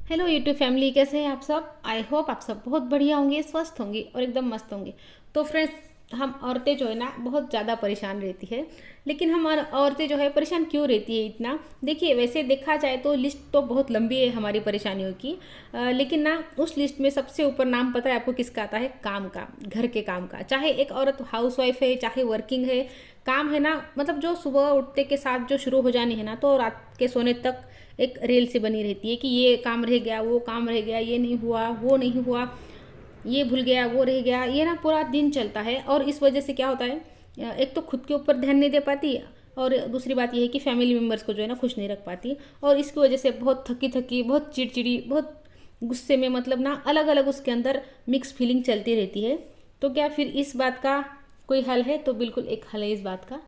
Hello YouTube family, कैसे हैं आप सब। आई होप आप सब बहुत बढ़िया होंगे, स्वस्थ होंगे और एकदम मस्त होंगे। तो फ्रेंड्स, हम औरतें जो है ना बहुत ज़्यादा परेशान रहती है। लेकिन हम औरतें जो है परेशान क्यों रहती है इतना। देखिए, वैसे देखा जाए तो लिस्ट तो बहुत लंबी है हमारी परेशानियों की। लेकिन ना उस लिस्ट में सबसे ऊपर नाम पता है आपको किसका आता है? काम का, घर के काम का। चाहे एक औरत हाउस वाइफ है, चाहे वर्किंग है, काम है ना, मतलब जो सुबह उठते के साथ जो शुरू हो जानी है ना, तो रात के सोने तक एक रेल सी बनी रहती है कि ये काम रह गया, वो काम रह गया, ये नहीं हुआ, वो नहीं हुआ, ये भूल गया, वो रह गया। ये ना पूरा दिन चलता है और इस वजह से क्या होता है, एक तो खुद के ऊपर ध्यान नहीं दे पाती और दूसरी बात यह है कि फैमिली मेम्बर्स को जो है ना खुश नहीं रख पाती। और इसकी वजह से बहुत थकी थकी, बहुत चिड़चिड़ी, बहुत गुस्से में, मतलब ना अलग अलग उसके अंदर मिक्स फीलिंग चलती रहती है। तो क्या फिर इस बात का कोई हल है? तो बिल्कुल एक हल है इस बात का।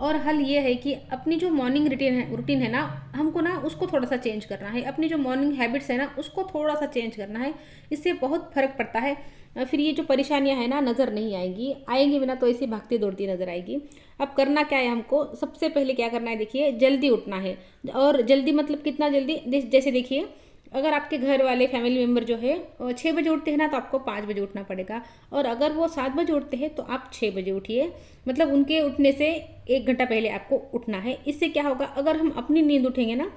और हल ये है कि अपनी जो मॉर्निंग रूटीन है ना, हमको ना उसको थोड़ा सा चेंज करना है। अपनी जो मॉर्निंग हैबिट्स है ना उसको थोड़ा सा चेंज करना है। इससे बहुत फर्क पड़ता है। फिर ये जो परेशानियां है ना नज़र नहीं आएंगी, आएंगी बिना तो ऐसी भागती दौड़ती नज़र आएगी। अब करना क्या है, हमको सबसे पहले क्या करना है, देखिए जल्दी उठना है। और जल्दी मतलब कितना जल्दी, जैसे देखिए, अगर आपके घर वाले फैमिली मेम्बर जो है 6 बजे उठते हैं ना, तो आपको 5 बजे उठना पड़ेगा। और अगर वो 7 बजे उठते हैं तो आप 6 बजे उठिए। मतलब उनके उठने से 1 घंटा पहले आपको उठना है। इससे क्या होगा, अगर हम अपनी नींद उठेंगे ना,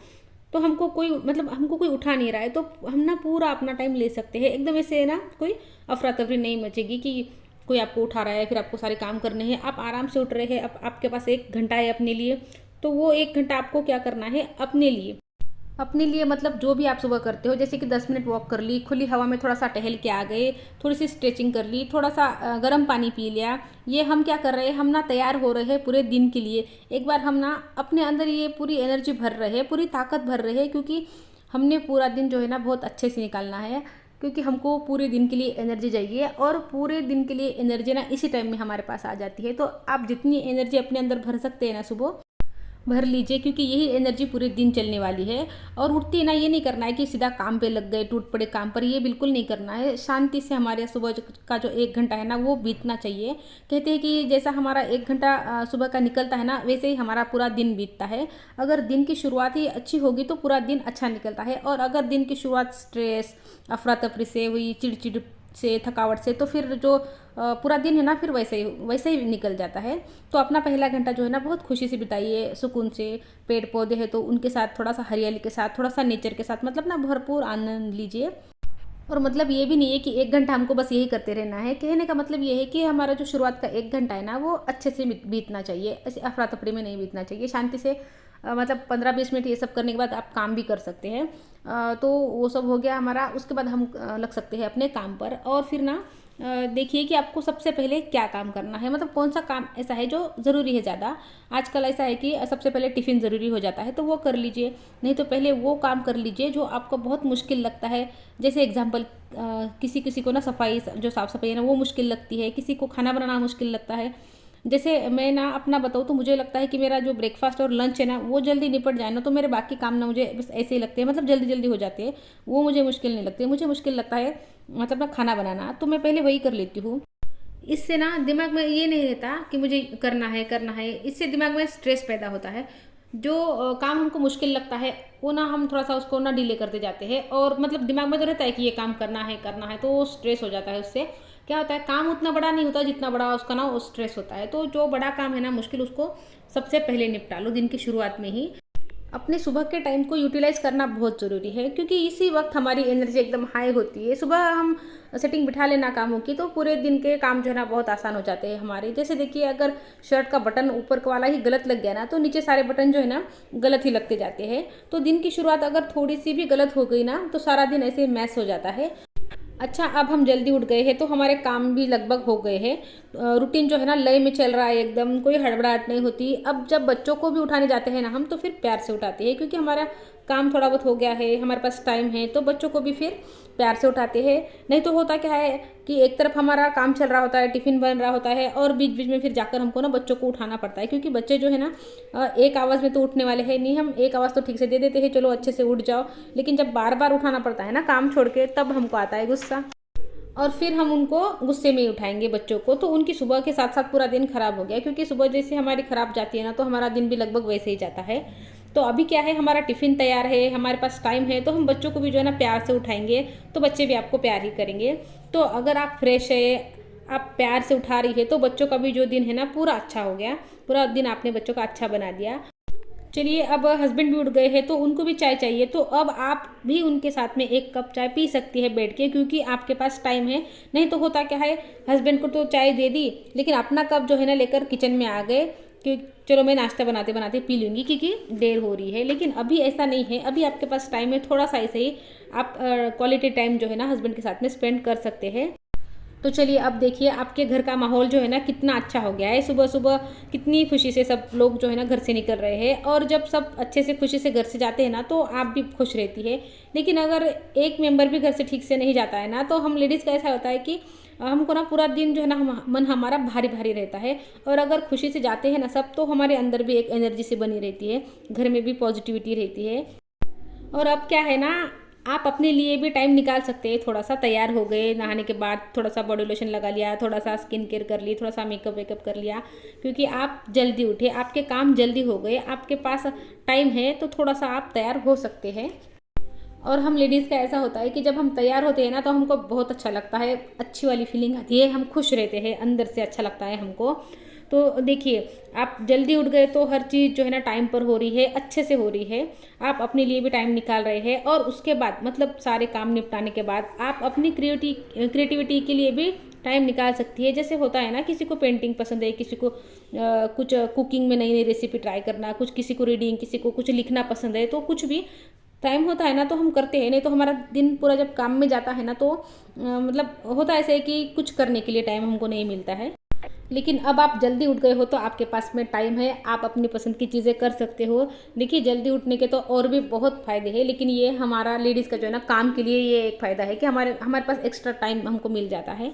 तो हमको कोई, मतलब हमको कोई उठा नहीं रहा है, तो हम ना पूरा अपना टाइम ले सकते हैं एकदम। ऐसे ना कोई अफरा तफरी नहीं मचेगी कि कोई आपको उठा रहा है, फिर आपको सारे काम करने हैं। आप आराम से उठ रहे हैं, अब आपके पास 1 घंटा है अपने लिए। तो वो 1 घंटा आपको क्या करना है अपने लिए। अपने लिए मतलब जो भी आप सुबह करते हो, जैसे कि 10 मिनट वॉक कर ली, खुली हवा में थोड़ा सा टहल के आ गए, थोड़ी सी स्ट्रेचिंग कर ली, थोड़ा सा गर्म पानी पी लिया। ये हम क्या कर रहे हैं, हम ना तैयार हो रहे हैं पूरे दिन के लिए। एक बार हम ना अपने अंदर ये पूरी एनर्जी भर रहे हैं, पूरी ताकत भर रहे हैं, क्योंकि हमने पूरा दिन जो है ना बहुत अच्छे से निकालना है। क्योंकि हमको पूरे दिन के लिए एनर्जी चाहिए और पूरे दिन के लिए एनर्जी ना इसी टाइम में हमारे पास आ जाती है। तो आप जितनी एनर्जी अपने अंदर भर सकते हैं ना सुबह, भर लीजिए, क्योंकि यही एनर्जी पूरे दिन चलने वाली है। और उठते ही ना ये नहीं करना है कि सीधा काम पे लग गए, टूट पड़े काम पर, ये बिल्कुल नहीं करना है। शांति से हमारे सुबह का जो 1 घंटा है ना वो बीतना चाहिए। कहते हैं कि जैसा हमारा 1 घंटा सुबह का निकलता है ना, वैसे ही हमारा पूरा दिन बीतता है। अगर दिन की शुरुआत ही अच्छी होगी तो पूरा दिन अच्छा निकलता है। और अगर दिन की शुरुआत स्ट्रेस, अफरा तफरी से हुई, चिड़चिड़ से, थकावट से, तो फिर जो पूरा दिन है ना फिर वैसे ही निकल जाता है। तो अपना पहला घंटा जो है ना बहुत खुशी से बिताइए, सुकून से। पेड़ पौधे हैं तो उनके साथ, थोड़ा सा हरियाली के साथ, थोड़ा सा नेचर के साथ, मतलब ना भरपूर आनंद लीजिए। और मतलब ये भी नहीं है कि 1 घंटा हमको बस यही करते रहना है। कहने का मतलब ये है कि हमारा जो शुरुआत का 1 घंटा है ना वो अच्छे से बीतना चाहिए, ऐसे अफरा तफरी में नहीं बीतना चाहिए। शांति से मतलब 15-20 मिनट ये सब करने के बाद आप काम भी कर सकते हैं। तो वो सब हो गया हमारा। उसके बाद हम लग सकते हैं अपने काम पर। और फिर ना देखिए कि आपको सबसे पहले क्या काम करना है, मतलब कौन सा काम ऐसा है जो ज़रूरी है ज़्यादा। आजकल ऐसा है कि सबसे पहले टिफ़िन ज़रूरी हो जाता है, तो वो कर लीजिए। नहीं तो पहले वो काम कर लीजिए जो आपको बहुत मुश्किल लगता है। जैसे एग्जाम्पल, किसी किसी को ना सफाई, जो साफ़ सफाई है ना वो मुश्किल लगती है, किसी को खाना बनाना मुश्किल लगता है। जैसे मैं ना अपना बताऊँ तो मुझे लगता है कि मेरा जो ब्रेकफास्ट और लंच है ना वो जल्दी निपट जाए ना, तो मेरे बाकी काम ना मुझे बस ऐसे ही लगते हैं, मतलब जल्दी जल्दी हो जाते हैं। वो मुझे मुश्किल नहीं लगते। मुझे मुश्किल लगता है मतलब ना खाना बनाना, तो मैं पहले वही कर लेती हूँ। इससे ना दिमाग में ये नहीं रहता कि मुझे करना है करना है। इससे दिमाग में स्ट्रेस पैदा होता है। जो काम हमको मुश्किल लगता है वो ना हम थोड़ा सा उसको ना डिले करते जाते हैं। और मतलब दिमाग में तो रहता है कि ये काम करना है, तो वो स्ट्रेस हो जाता है। उससे क्या होता है, काम उतना बड़ा नहीं होता जितना बड़ा उसका ना वो स्ट्रेस होता है। तो जो बड़ा काम है ना मुश्किल, उसको सबसे पहले निपटा लो दिन की शुरुआत में ही। अपने सुबह के टाइम को यूटिलाइज करना बहुत ज़रूरी है, क्योंकि इसी वक्त हमारी एनर्जी एकदम हाई होती है। सुबह हम सेटिंग बिठा लेना कामों की, तो पूरे दिन के काम जो है ना बहुत आसान हो जाते हैं हमारे। जैसे देखिए, अगर शर्ट का बटन ऊपर वाला ही गलत लग गया ना, तो नीचे सारे बटन जो है ना गलत ही लगते जाते हैं। तो दिन की शुरुआत अगर थोड़ी सी भी गलत हो गई ना, तो सारा दिन ऐसे मैस हो जाता है। अच्छा, अब हम जल्दी उठ गए हैं तो हमारे काम भी लगभग हो गए हैं। रूटीन जो है ना लय में चल रहा है एकदम, कोई हड़बड़ाहट नहीं होती। अब जब बच्चों को भी उठाने जाते हैं ना हम, तो फिर प्यार से उठाते हैं, क्योंकि हमारा काम थोड़ा बहुत हो गया है, हमारे पास टाइम है, तो बच्चों को भी फिर प्यार से उठाते हैं। नहीं तो होता क्या है कि एक तरफ हमारा काम चल रहा होता है, टिफ़िन बन रहा होता है, और बीच बीच में फिर जाकर हमको ना बच्चों को उठाना पड़ता है। क्योंकि बच्चे जो है ना एक आवाज़ में तो उठने वाले हैं नहीं। हम एक आवाज़ तो ठीक से दे देते हैं, चलो अच्छे से उठ जाओ। लेकिन जब बार बार उठाना पड़ता है ना काम छोड़ के, तब हमको आता है गुस्सा। और फिर हम उनको गुस्से में ही उठाएंगे बच्चों को, तो उनकी सुबह के साथ साथ पूरा दिन खराब हो गया। क्योंकि सुबह जैसे हमारी खराब जाती है ना, तो हमारा दिन भी लगभग वैसे ही जाता है। तो अभी क्या है, हमारा टिफ़िन तैयार है, हमारे पास टाइम है, तो हम बच्चों को भी जो है ना प्यार से उठाएंगे, तो बच्चे भी आपको प्यार ही करेंगे। तो अगर आप फ्रेश है, आप प्यार से उठा रही है, तो बच्चों का भी जो दिन है ना पूरा अच्छा हो गया, पूरा दिन आपने बच्चों का अच्छा बना दिया। चलिए, अब हस्बैंड भी उठ गए हैं तो उनको भी चाय चाहिए, तो अब आप भी उनके साथ में एक कप चाय पी सकती है बैठ के, क्योंकि आपके पास टाइम है। नहीं तो होता क्या है, हस्बैंड को तो चाय दे दी, लेकिन अपना कप जो है ना लेकर किचन में आ गए कि चलो मैं नाश्ता बनाते बनाते पी लूँगी क्योंकि देर हो रही है। लेकिन अभी ऐसा नहीं है, अभी आपके पास टाइम है, थोड़ा सा ऐसे ही आप क्वालिटी टाइम जो है ना हस्बैंड के साथ में स्पेंड कर सकते हैं। तो चलिए, अब देखिए आपके घर का माहौल जो है ना कितना अच्छा हो गया है। सुबह सुबह कितनी खुशी से सब लोग जो है ना घर से निकल रहे हैं, और जब सब अच्छे से खुशी से घर से जाते हैं ना तो आप भी खुश रहती है। लेकिन अगर एक मेंबर भी घर से ठीक से नहीं जाता है ना, तो हम लेडीज़ का ऐसा होता है कि हमको ना पूरा दिन जो है ना मन हमारा भारी भारी रहता है। और अगर खुशी से जाते हैं ना सब, तो हमारे अंदर भी एक एनर्जी से बनी रहती है, घर में भी पॉजिटिविटी रहती है। और अब क्या है ना, आप अपने लिए भी टाइम निकाल सकते हैं। थोड़ा सा तैयार हो गए, नहाने के बाद थोड़ा सा बॉडी लोशन लगा लिया, थोड़ा सा स्किन केयर कर ली, थोड़ा सा मेकअप वेकअप कर लिया, क्योंकि आप जल्दी उठे, आपके काम जल्दी हो गए, आपके पास टाइम है, तो थोड़ा सा आप तैयार हो सकते हैं। और हम लेडीज़ का ऐसा होता है कि जब हम तैयार होते हैं ना तो हमको बहुत अच्छा लगता है, अच्छी वाली फीलिंग आती है, हम खुश रहते हैं, अंदर से अच्छा लगता है हमको। तो देखिए, आप जल्दी उठ गए तो हर चीज़ जो है ना टाइम पर हो रही है, अच्छे से हो रही है, आप अपने लिए भी टाइम निकाल रहे हैं। और उसके बाद मतलब सारे काम निपटाने के बाद आप अपनी क्रिएटिविटी के लिए भी टाइम निकाल सकती है। जैसे होता है ना, किसी को पेंटिंग पसंद है, किसी को कुछ कुकिंग में नई नई रेसिपी ट्राई करना, कुछ किसी को रीडिंग, किसी को कुछ लिखना पसंद है, तो कुछ भी टाइम होता है ना तो हम करते हैं। नहीं तो हमारा दिन पूरा जब काम में जाता है ना तो मतलब होता ऐसे है कि कुछ करने के लिए टाइम हमको नहीं मिलता है। लेकिन अब आप जल्दी उठ गए हो तो आपके पास में टाइम है, आप अपनी पसंद की चीज़ें कर सकते हो। देखिए, जल्दी उठने के तो और भी बहुत फ़ायदे हैं, लेकिन ये हमारा लेडीज़ का जो है ना काम के लिए ये एक फ़ायदा है कि हमारे हमारे पास एक्स्ट्रा टाइम हमको मिल जाता है।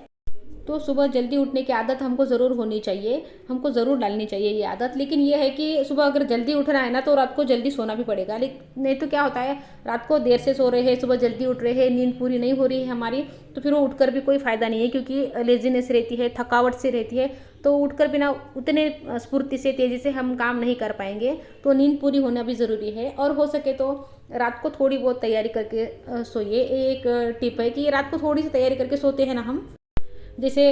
तो सुबह जल्दी उठने की आदत हमको ज़रूर होनी चाहिए, हमको ज़रूर डालनी चाहिए ये आदत। लेकिन ये है कि सुबह अगर जल्दी उठना है ना तो रात को जल्दी सोना भी पड़ेगा। लेकिन नहीं तो क्या होता है, रात को देर से सो रहे हैं, सुबह जल्दी उठ रहे हैं, नींद पूरी नहीं हो रही है हमारी, तो फिर वो उठकर भी कोई फ़ायदा नहीं है, क्योंकि लेजीनेस रहती है, थकावट से रहती है। तो उठकर बिना उतने स्फूर्ति से, तेज़ी से हम काम नहीं कर पाएंगे। तो नींद पूरी होना भी ज़रूरी है। और हो सके तो रात को थोड़ी बहुत तैयारी करके सोइए। एक टिप है कि रात को थोड़ी सी तैयारी करके सोते हैं ना हम, जैसे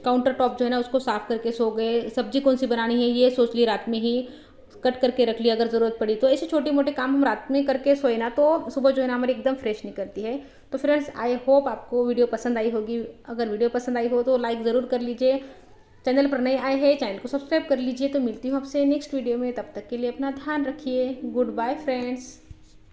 काउंटर टॉप जो है ना उसको साफ़ करके सो गए, सब्जी कौन सी बनानी है ये सोच ली रात में ही, कट करके रख लिया अगर ज़रूरत पड़ी तो। ऐसे छोटे मोटे काम हम रात में करके सोए ना तो सुबह जो है ना हमारी एकदम फ्रेश निकलती है। तो फ्रेंड्स, आई होप आपको वीडियो पसंद आई होगी। अगर वीडियो पसंद आई हो तो लाइक ज़रूर कर लीजिए। चैनल पर नए आए हैं, चैनल को सब्सक्राइब कर लीजिए। तो मिलती हूँ आपसे नेक्स्ट वीडियो में, तब तक के लिए अपना ध्यान रखिए। Good bye friends.